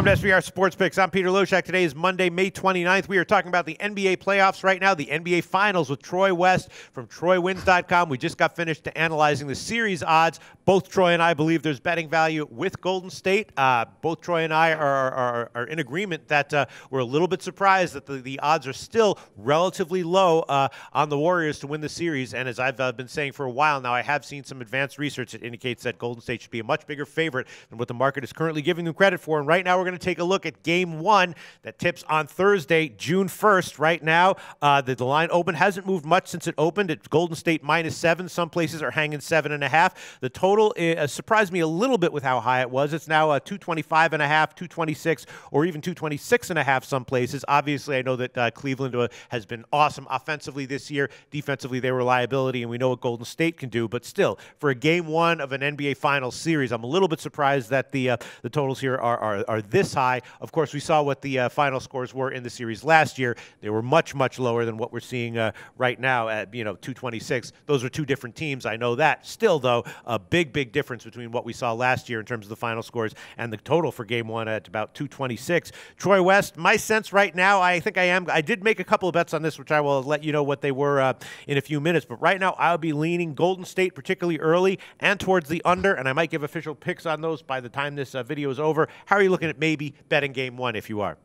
Welcome to SBR Sports Picks. I'm Peter Loshak. Today is Monday, May 29th. We are talking about the NBA playoffs right now, the NBA Finals with Troy West from TroyWins.com. We just got finished analyzing the series odds. Both Troy and I believe there's betting value with Golden State. Both Troy and I are in agreement that we're a little bit surprised that the odds are still relatively low on the Warriors to win the series. And as I've been saying for a while now, I have seen some advanced research that indicates that Golden State should be a much bigger favorite than what the market is currently giving them credit for. And right now, we're going to take a look at Game 1 that tips on Thursday, June 1st. Right now, the line open hasn't moved much since it opened. It's Golden State -7. Some places are hanging 7.5. The total surprised me a little bit with how high it was. It's now 225.5, 226, or even 226.5 some places. Obviously, I know that Cleveland has been awesome offensively this year. Defensively, they were a liability, and we know what Golden State can do. But still, for a Game 1 of an NBA Finals series, I'm a little bit surprised that the totals here are this high. Of course, we saw what the final scores were in the series last year. They were much, much lower than what we're seeing right now at 226. Those are two different teams. I know that. Still, though, a big, big difference between what we saw last year in terms of the final scores and the total for Game 1 at about 226. Troy West, my sense right now, I think I did make a couple of bets on this, which I will let you know what they were in a few minutes. But right now, I'll be leaning Golden State, particularly early, and towards the under, and I might give official picks on those by the time this video is over. How are you looking at maybe betting Game 1 if you are?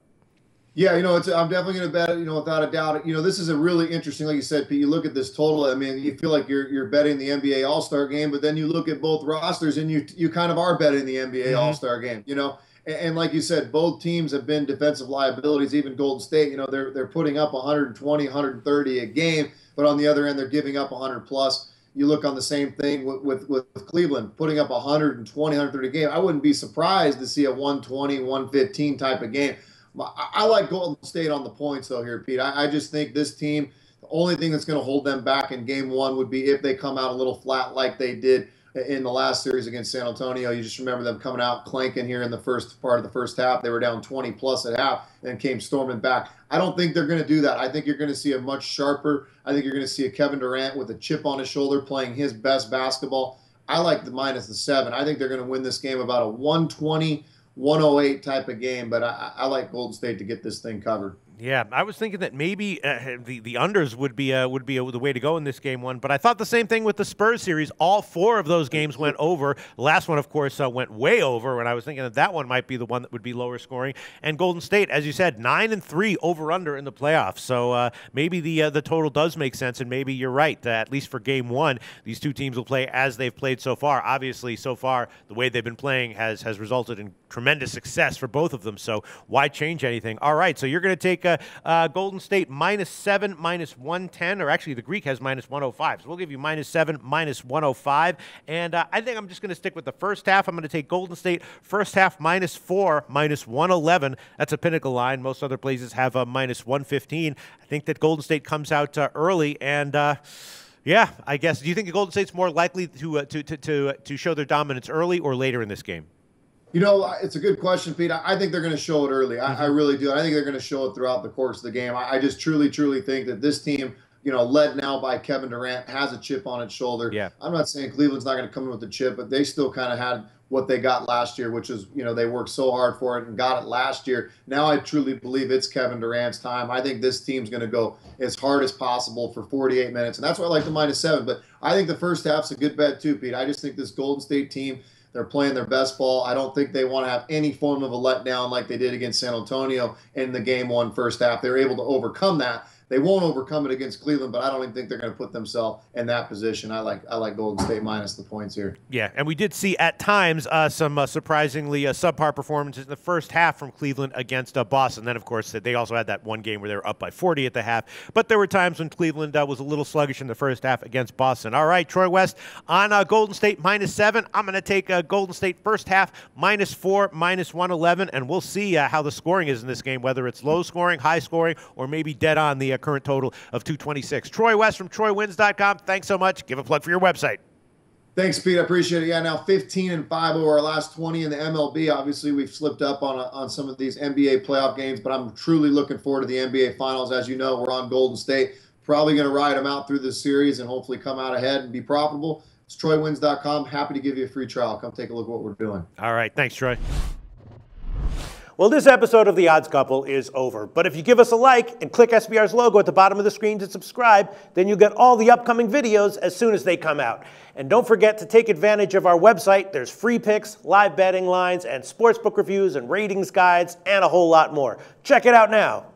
Yeah, I'm definitely going to bet it, without a doubt. This is a really interesting, like you said, Pete, you look at this total, I mean, you feel like you're betting the NBA All-Star game, but then you look at both rosters and you kind of are betting the NBA All-Star game, And like you said, both teams have been defensive liabilities, even Golden State, they're putting up 120, 130 a game, but on the other end, they're giving up 100 plus. You look on the same thing with Cleveland, putting up 120, 130 a game. I wouldn't be surprised to see a 120, 115 type of game. I like Golden State on the points, though, here, Pete. I just think this team, the only thing that's going to hold them back in Game 1 would be if they come out a little flat like they did in the last series against San Antonio. You just remember them coming out clanking here in the first part of the first half. They were down 20 plus at half and came storming back. I don't think they're going to do that. I think you're going to see a much sharper. I think you're going to see a Kevin Durant with a chip on his shoulder playing his best basketball. I like the -7. I think they're going to win this game about a 120, 108 type of game, but I like Golden State to get this thing covered. Yeah, I was thinking that maybe the unders would be the way to go in this Game 1, but I thought the same thing with the Spurs series. All 4 of those games went over. The last one, of course, went way over, and I was thinking that one might be the one that would be lower scoring. And Golden State, as you said, 9-3 over/under in the playoffs. So maybe the total does make sense, and maybe you're right. At least for Game 1, these two teams will play as they've played so far. Obviously, so far, the way they've been playing has resulted in tremendous success for both of them. So why change anything? All right, so you're going to take Golden State -7, -110, or actually the Greek has -105. So we'll give you -7, -105. And I think I'm just going to stick with the first half. I'm going to take Golden State first half -4, -111. That's a pinnacle line. Most other places have -115. I think that Golden State comes out early and yeah, I guess. Do you think the Golden State's more likely to show their dominance early or later in this game? It's a good question, Pete. I think they're going to show it early. I really do. I think they're going to show it throughout the course of the game. I just truly, truly think that this team, led now by Kevin Durant, has a chip on its shoulder. Yeah. I'm not saying Cleveland's not going to come in with a chip, but they still kind of had what they got last year, which is, they worked so hard for it and got it last year. Now I truly believe it's Kevin Durant's time. I think this team's going to go as hard as possible for 48 minutes, and that's why I like the -7. But I think the first half's a good bet too, Pete. I just think this Golden State team, they're playing their best ball. I don't think they want to have any form of a letdown like they did against San Antonio in the Game 1 first half. They're able to overcome that. They won't overcome it against Cleveland, but I don't even think they're going to put themselves in that position. I like Golden State minus the points here. Yeah, and we did see at times some surprisingly subpar performances in the first half from Cleveland against Boston. Then, of course, they also had that one game where they were up by 40 at the half. But there were times when Cleveland was a little sluggish in the first half against Boston. All right, Troy West on Golden State -7. I'm going to take Golden State first half -4, -111, and we'll see how the scoring is in this game, whether it's low scoring, high scoring, or maybe dead on the current total of 226. Troy West from TroyWins.com. Thanks so much. Give a plug for your website. Thanks, Pete. I appreciate it. Yeah, now 15-5 over our last 20 in the MLB. Obviously, we've slipped up on some of these NBA playoff games, but I'm truly looking forward to the NBA Finals. As you know, we're on Golden State. Probably going to ride them out through this series and hopefully come out ahead and be profitable. It's TroyWins.com. Happy to give you a free trial. Come take a look at what we're doing. All right. Thanks, Troy. Well, this episode of The Odds Couple is over. But if you give us a like and click SBR's logo at the bottom of the screen to subscribe, then you'll get all the upcoming videos as soon as they come out. And don't forget to take advantage of our website. There's free picks, live betting lines, and sportsbook reviews and ratings guides, and a whole lot more. Check it out now.